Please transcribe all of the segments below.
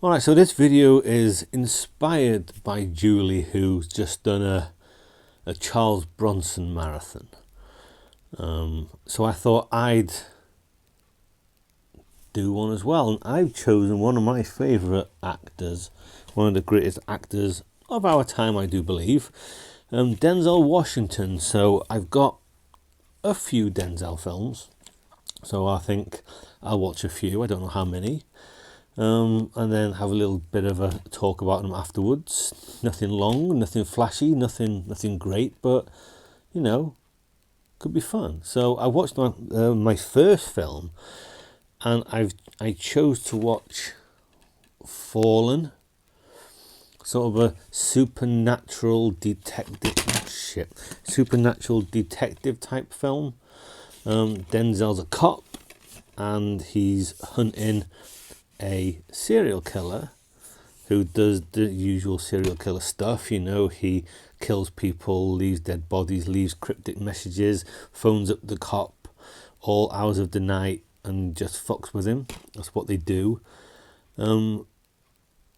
Alright, so this video is inspired by Julie, who's just done a Charles Bronson marathon. So I thought I'd do one as well, and I've chosen one of my favourite actors, one of the greatest actors of our time, I do believe, Denzel Washington. So I've got a few Denzel films, so I think I'll watch a few, I don't know how many. And then have a little bit of a talk about them afterwards. Nothing long, nothing flashy, nothing great, but you know, could be fun. So I watched my first film, and I chose to watch Fallen, sort of a supernatural detective type film. Denzel's a cop, and he's hunting a serial killer who does the usual serial killer stuff. You know, he kills people, leaves dead bodies, leaves cryptic messages, phones up the cop all hours of the night and just fucks with him. That's what they do. Only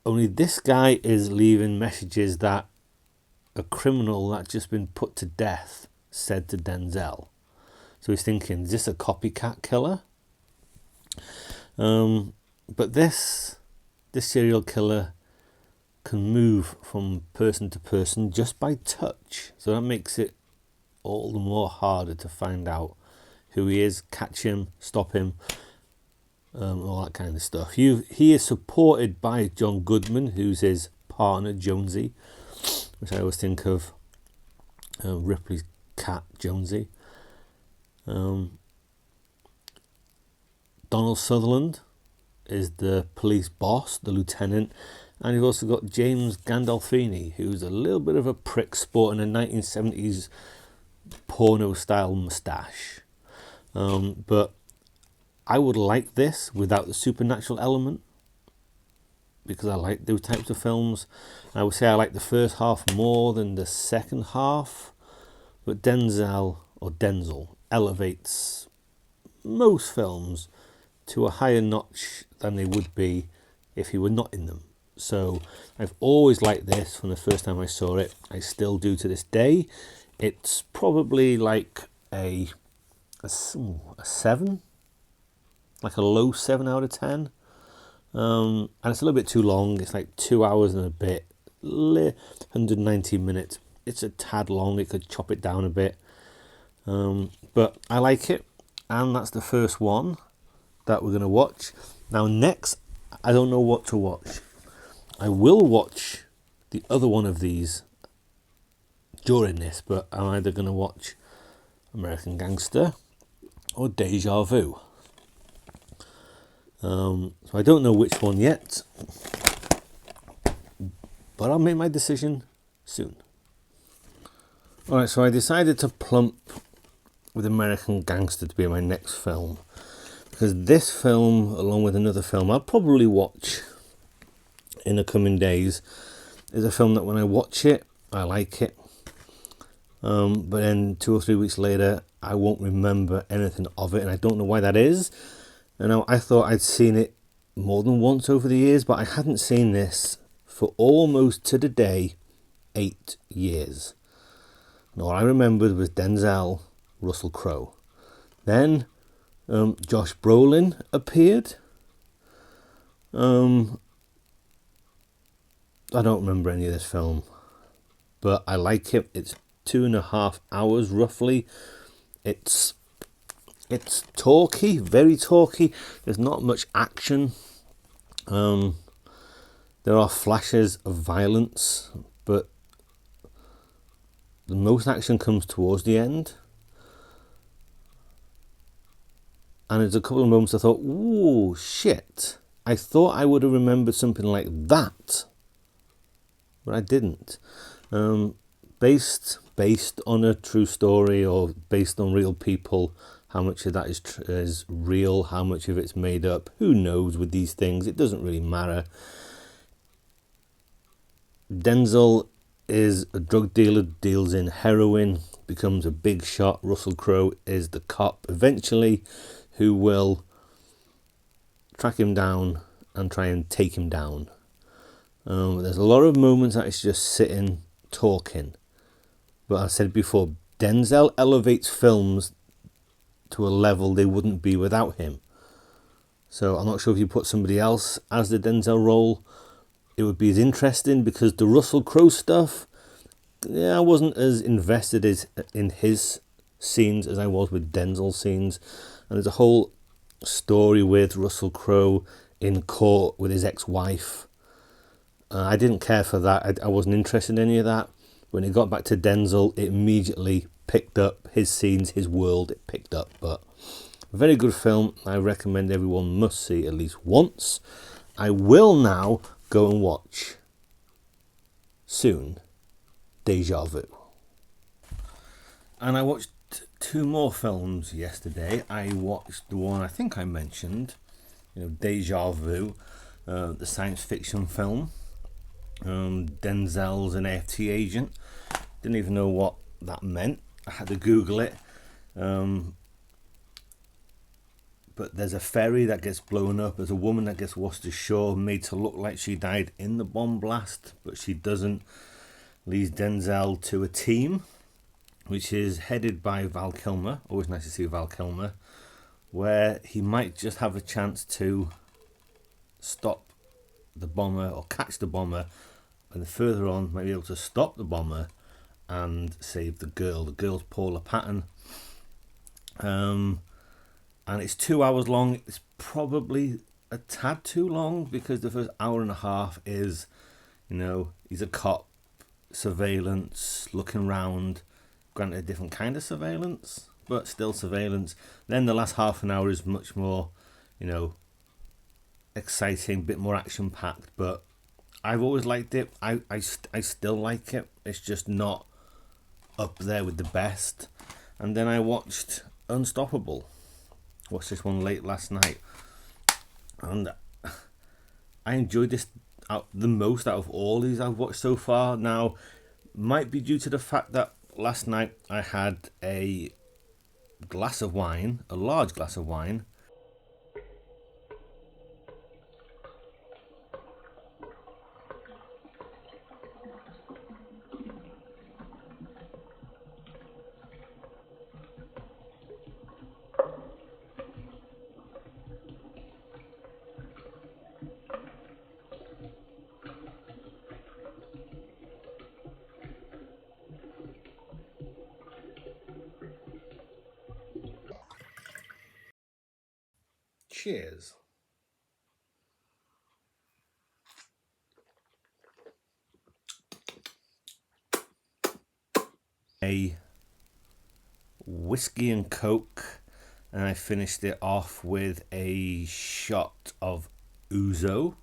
this guy is leaving messages that a criminal that's just been put to death said to Denzel. So he's thinking, is this a copycat killer? But this serial killer can move from person to person just by touch. So that makes it all the more harder to find out who he is, catch him, stop him, all that kind of stuff. He is supported by John Goodman, who's his partner, Jonesy, which I always think of Ripley's cat, Jonesy. Donald Sutherland is the police boss, the lieutenant, and you've also got James Gandolfini, who's a little bit of a prick sporting a 1970s porno style moustache. But I would like this without the supernatural element, because I like those types of films. I would say I like the first half more than the second half, but Denzel elevates most films to a higher notch than they would be if he were not in them. So I've always liked this from the first time I saw it. I still do to this day. It's probably like a 7, like a low 7 out of 10. And it's a little bit too long. It's like 2 hours and a bit, 190 minutes. It's a tad long. It could chop it down a bit. But I like it, and that's the first one that we're going to watch. Now next, I don't know what to watch. I will watch the other one of these during this, but I'm either going to watch American Gangster or Deja Vu. So I don't know which one yet, but I'll make my decision soon. Alright, so I decided to plump with American Gangster to be my next film, because this film, along with another film I'll probably watch in the coming days, is a film that when I watch it, I like it. But then 2 or 3 weeks later, I won't remember anything of it, and I don't know why that is. And I thought I'd seen it more than once over the years, but I hadn't seen this for almost to the day 8 years. And all I remembered was Denzel, Russell Crowe. Then Josh Brolin appeared. I don't remember any of this film, but I like it. It's 2.5 hours roughly. It's talky, very talky. There's not much action. There are flashes of violence, but the most action comes towards the end. And there's a couple of moments I thought, ooh, shit. I thought I would have remembered something like that, but I didn't. Based on a true story or based on real people, how much of that is real, how much of it's made up, who knows with these things, it doesn't really matter. Denzel is a drug dealer, deals in heroin, becomes a big shot. Russell Crowe is the cop eventually, who will track him down and try and take him down. There's a lot of moments that it's just sitting, talking. But I said before, Denzel elevates films to a level they wouldn't be without him. So I'm not sure if you put somebody else as the Denzel role, it would be as interesting, because the Russell Crowe stuff, yeah, I wasn't as invested in his scenes as I was with Denzel's scenes. And there's a whole story with Russell Crowe in court with his ex-wife. I didn't care for that. I wasn't interested in any of that. When it got back to Denzel, it immediately picked up his scenes, his world, it picked up. But a very good film. I recommend everyone must see at least once. I will now go and watch soon Deja Vu. And I watched 2 more films yesterday. I watched the one I think I mentioned, Deja Vu, the science fiction film. Denzel's an AFT agent. Didn't even know what that meant. I had to Google it. But there's a ferry that gets blown up. There's a woman that gets washed ashore, made to look like she died in the bomb blast, but she doesn't. Leads Denzel to a team, which is headed by Val Kilmer. Always nice to see Val Kilmer, where he might just have a chance to stop the bomber or catch the bomber, and further on might be able to stop the bomber and save the girl. The girl's Paula Patton. And it's 2 hours long. It's probably a tad too long, because the first hour and a half is, he's a cop, surveillance, looking round, granted a different kind of surveillance, but still surveillance. Then the last half an hour is much more, exciting, bit more action packed. But I've always liked it. I still like it. It's just not up there with the best. And then I watched Unstoppable. Watched this one late last night, and I enjoyed this the most out of all these I've watched so far. Now, might be due to the fact that last night I had a glass of wine, a large glass of wine. Cheers. A whiskey and coke, and I finished it off with a shot of ouzo.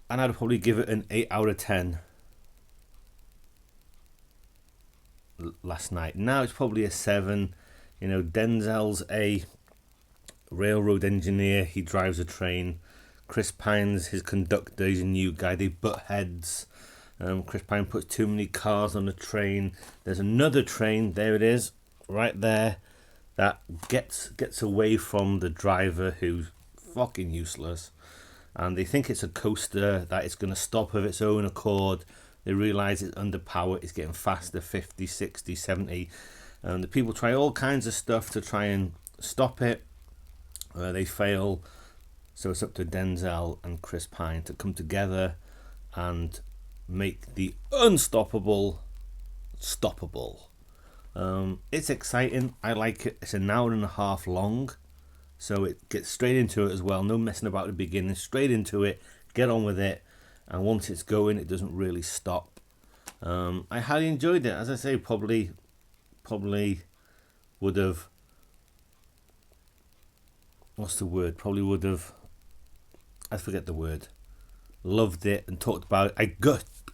And I'd probably give it an 8 out of 10 last night. Now it's probably a 7. Denzel's a railroad engineer. He drives a train. Chris Pine's his conductor. He's a new guy. They butt heads. Chris Pine puts too many cars on the train. There's another train. There it is, right there, that gets away from the driver, who's fucking useless. And they think it's a coaster, that it's going to stop of its own accord. They realise it's underpowered, it's getting faster, 50, 60, 70. And the people try all kinds of stuff to try and stop it. They fail. So it's up to Denzel and Chris Pine to come together and make the unstoppable stoppable. It's exciting. I like it. It's an hour and a half long. So it gets straight into it as well. No messing about at the beginning. Straight into it. Get on with it. And once it's going, it doesn't really stop. I highly enjoyed it. As I say, probably would have... What's the word? Probably would have... I forget the word. Loved it and talked about it. I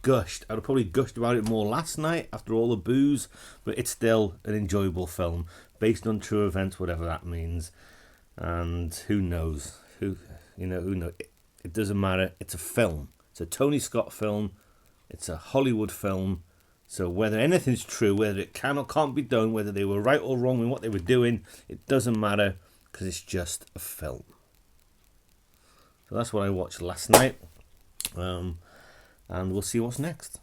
gushed. I'd have probably gushed about it more last night after all the booze, but it's still an enjoyable film based on true events, whatever that means. And who knows? Who knows? It doesn't matter. It's a film. It's a Tony Scott film. It's a Hollywood film. So whether anything's true, whether it can or can't be done, whether they were right or wrong in what they were doing, it doesn't matter because it's just a film. So that's what I watched last night. And we'll see what's next.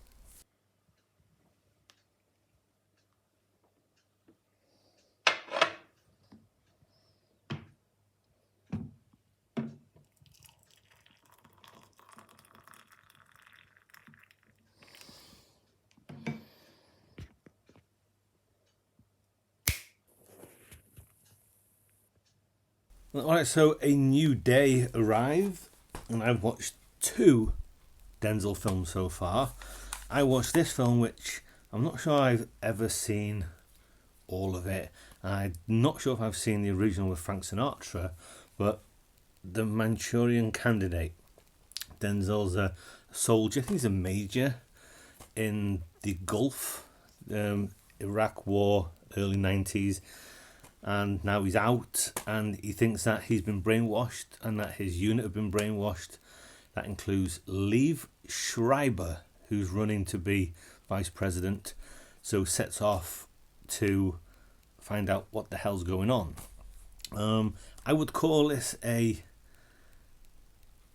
Alright, so a new day arrived, and I've watched 2 Denzel films so far. I watched this film, which I'm not sure I've ever seen all of it. I'm not sure if I've seen the original with Frank Sinatra, but The Manchurian Candidate. Denzel's a soldier, I think he's a major in the Gulf, Iraq War, early 90s. And now he's out, and he thinks that he's been brainwashed and that his unit have been brainwashed. That includes Liev Schreiber, who's running to be vice president. So sets off to find out what the hell's going on. I would call this a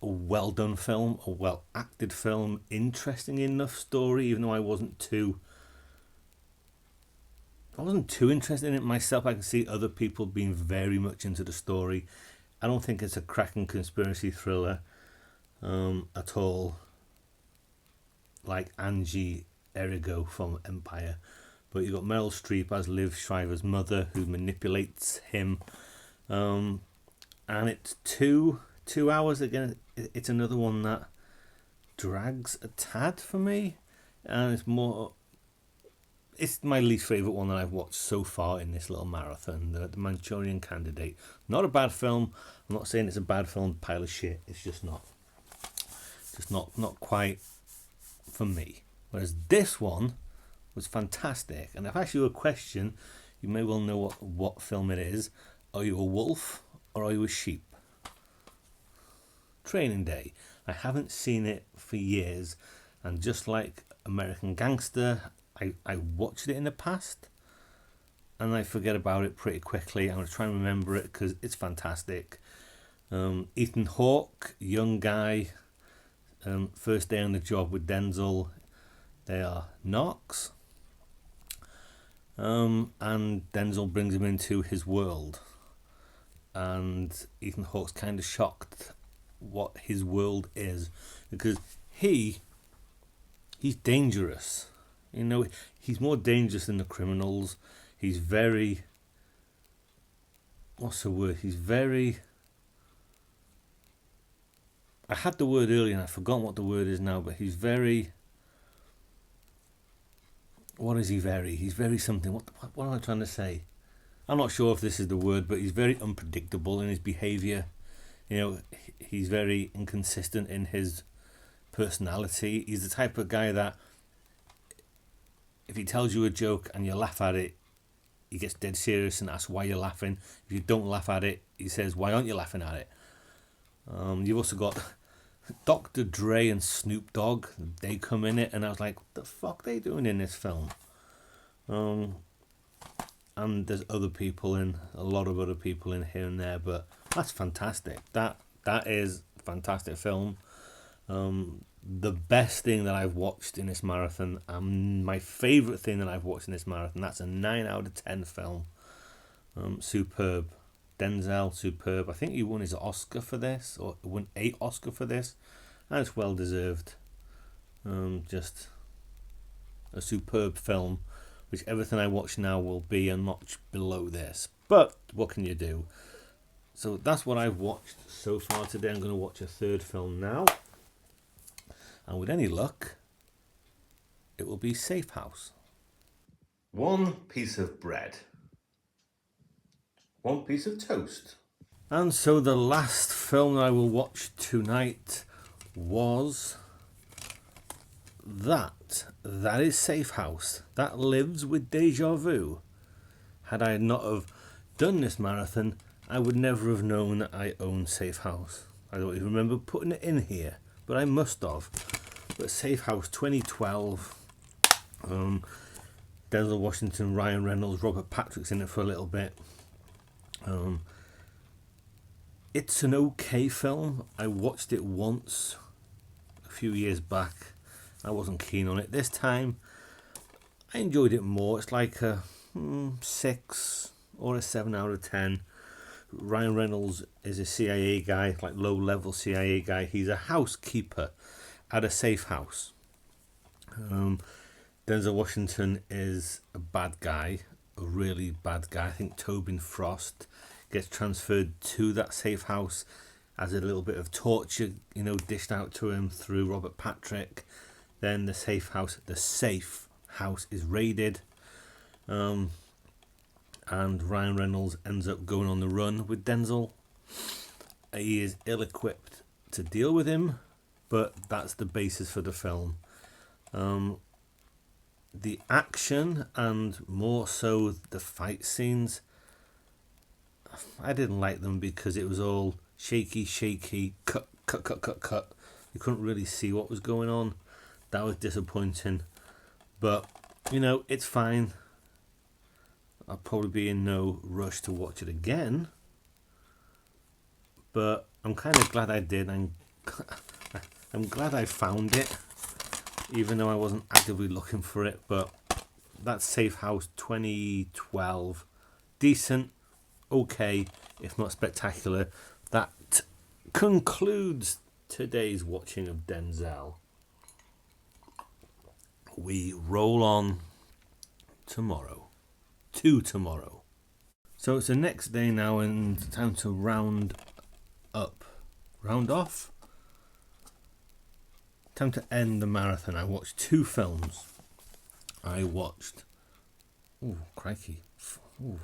well done film, a well acted film, interesting enough story, even though I wasn't too interested in it myself. I can see other people being very much into the story. I don't think it's a cracking conspiracy thriller at all, like Angie Errigo from Empire. But you've got Meryl Streep as Liv Schreiber's mother, who manipulates him. And it's 2 hours. Again, it's another one that drags a tad for me. And it's my least favourite one that I've watched so far in this little marathon, the Manchurian Candidate. Not a bad film. I'm not saying it's a bad film, pile of shit. It's just not quite for me. Whereas this one was fantastic. And if I ask you a question, you may well know what film it is. Are you a wolf or are you a sheep? Training Day. I haven't seen it for years. And just like American Gangster, I watched it in the past and I forget about it pretty quickly. I'm going to try and remember it because it's fantastic. Ethan Hawke, young guy, first day on the job with Denzel. They are narcs. And Denzel brings him into his world. And Ethan Hawke's kind of shocked what his world is because he's dangerous. You know, he's more dangerous than the criminals. He's very... What's the word? He's very... I had the word earlier and I've forgotten what the word is now, but he's very... What is he very? He's very something. What am I trying to say? I'm not sure if this is the word, but he's very unpredictable in his behaviour. You know, he's very inconsistent in his personality. He's the type of guy that if he tells you a joke and you laugh at it, he gets dead serious and asks why you're laughing. If you don't laugh at it, he says, why aren't you laughing at it? You've also got Dr. Dre and Snoop Dogg. They come in it and I was like, what the fuck are they doing in this film? And there's other people in, a lot of other people in here and there, but that's fantastic. That is a fantastic film. The best thing that I've watched in this marathon, my favourite thing that I've watched in this marathon, that's a 9 out of 10 film. Superb. Denzel, superb. I think he won his Oscar for this, or won 8 Oscar for this, and it's well deserved. Just a superb film, which everything I watch now will be a notch below this. But what can you do? So that's what I've watched so far today. I'm going to watch a third film now. And with any luck, it will be Safe House. 1 piece of bread. 1 piece of toast. And so the last film that I will watch tonight was that is Safe House. That lives with Deja Vu. Had I not have done this marathon, I would never have known that I own Safe House. I don't even remember putting it in here, but I must have. But Safe House 2012, Denzel Washington, Ryan Reynolds, Robert Patrick's in it for a little bit. It's an okay film. I watched it once a few years back. I wasn't keen on it. This time, I enjoyed it more. It's like a 6 or a 7 out of 10. Ryan Reynolds is a CIA guy, like low-level CIA guy. He's a housekeeper at a safe house. Denzel Washington is a bad guy, a really bad guy. I think Tobin Frost gets transferred to that safe house as a little bit of torture, dished out to him through Robert Patrick. Then the safe house is raided. And Ryan Reynolds ends up going on the run with Denzel. He is ill-equipped to deal with him, but that's the basis for the film. The action, and more so the fight scenes, I didn't like them because it was all shaky, cut. You couldn't really see what was going on. That was disappointing. But, it's fine. I'll probably be in no rush to watch it again. But I'm kind of glad I did. I'm glad I found it, even though I wasn't actively looking for it. But that's Safe House 2012. Decent, okay, if not spectacular. That concludes today's watching of Denzel. We roll on tomorrow. To tomorrow. So it's the next day now, and time to round off. Time to end the marathon. I watched 2 films. I watched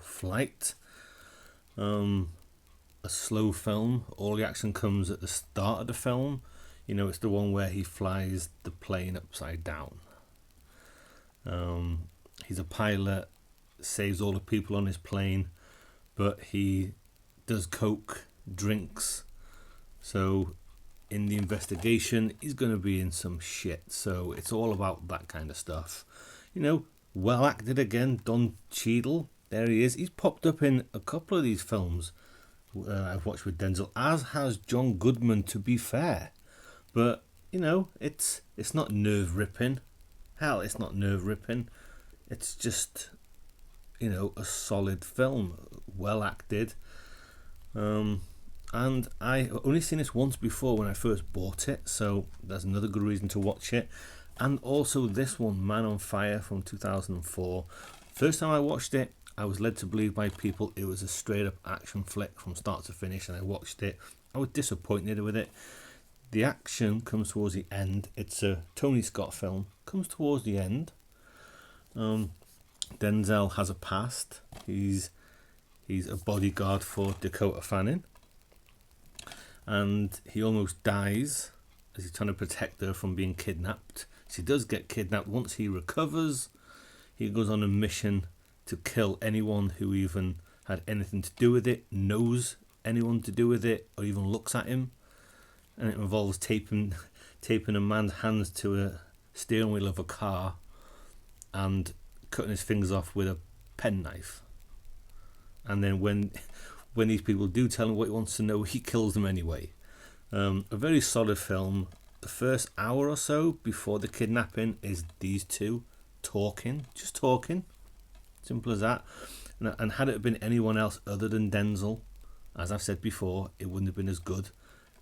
Flight, a slow film. All the action comes at the start of the film. It's the one where he flies the plane upside down. He's a pilot, saves all the people on his plane, but he does coke, drinks. So in the investigation, he's going to be in some shit. So it's all about that kind of stuff. Well acted again, Don Cheadle. There he is. He's popped up in a couple of these films I've watched with Denzel, as has John Goodman, to be fair. But, it's not nerve-wracking. Hell, it's not nerve-wracking. It's just, a solid film, well acted. And I only seen this once before when I first bought it, so that's another good reason to watch it. And also this one, Man on Fire, from 2004. First time I watched it, I was led to believe by people it was a straight up action flick from start to finish, and I watched it. I was disappointed with it. The action comes towards the end. It's a Tony Scott film. Comes towards the end. Denzel has a past. He's a bodyguard for Dakota Fanning, and he almost dies as he's trying to protect her from being kidnapped. She does get kidnapped. Once he recovers, he goes on a mission to kill anyone who even had anything to do with it, knows anyone to do with it, or even looks at him. And it involves taping a man's hands to a steering wheel of a car and cutting his fingers off with a penknife. And then when these people do tell him what he wants to know, he kills them anyway. A very solid film. The first hour or so before the kidnapping is these two just talking. Simple as that. And had it been anyone else other than Denzel, as I've said before, it wouldn't have been as good.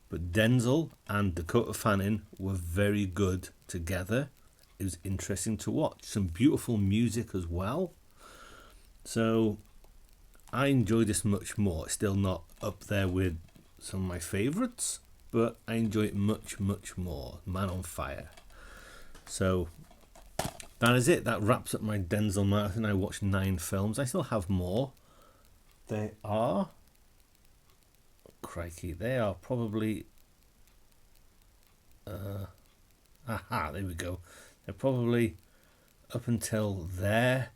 But Denzel and Dakota Fanning were very good together. It was interesting to watch. Some beautiful music as well. So I enjoy this much more. It's still not up there with some of my favourites, but I enjoy it much, much more. Man on Fire. So that is it. That wraps up my Denzel Marathon. I watched 9 films. I still have more. They are... Crikey, they are probably... there we go. Probably up until there,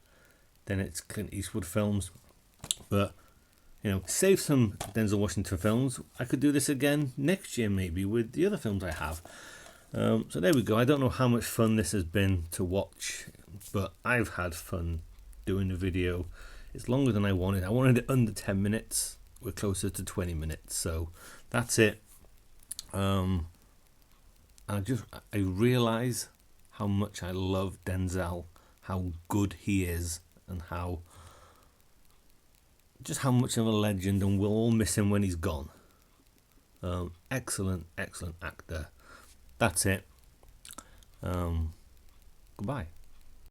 then it's Clint Eastwood films. But save some Denzel Washington films. I could do this again next year maybe with the other films I have. So there we go. I don't know how much fun this has been to watch, but I've had fun doing the video. It's longer than I wanted. I wanted it under 10 minutes. We're closer to 20 minutes. So that's it. I realise how much I love Denzel, how good he is, and how much of a legend, and we'll all miss him when he's gone. Excellent actor. That's it. Goodbye.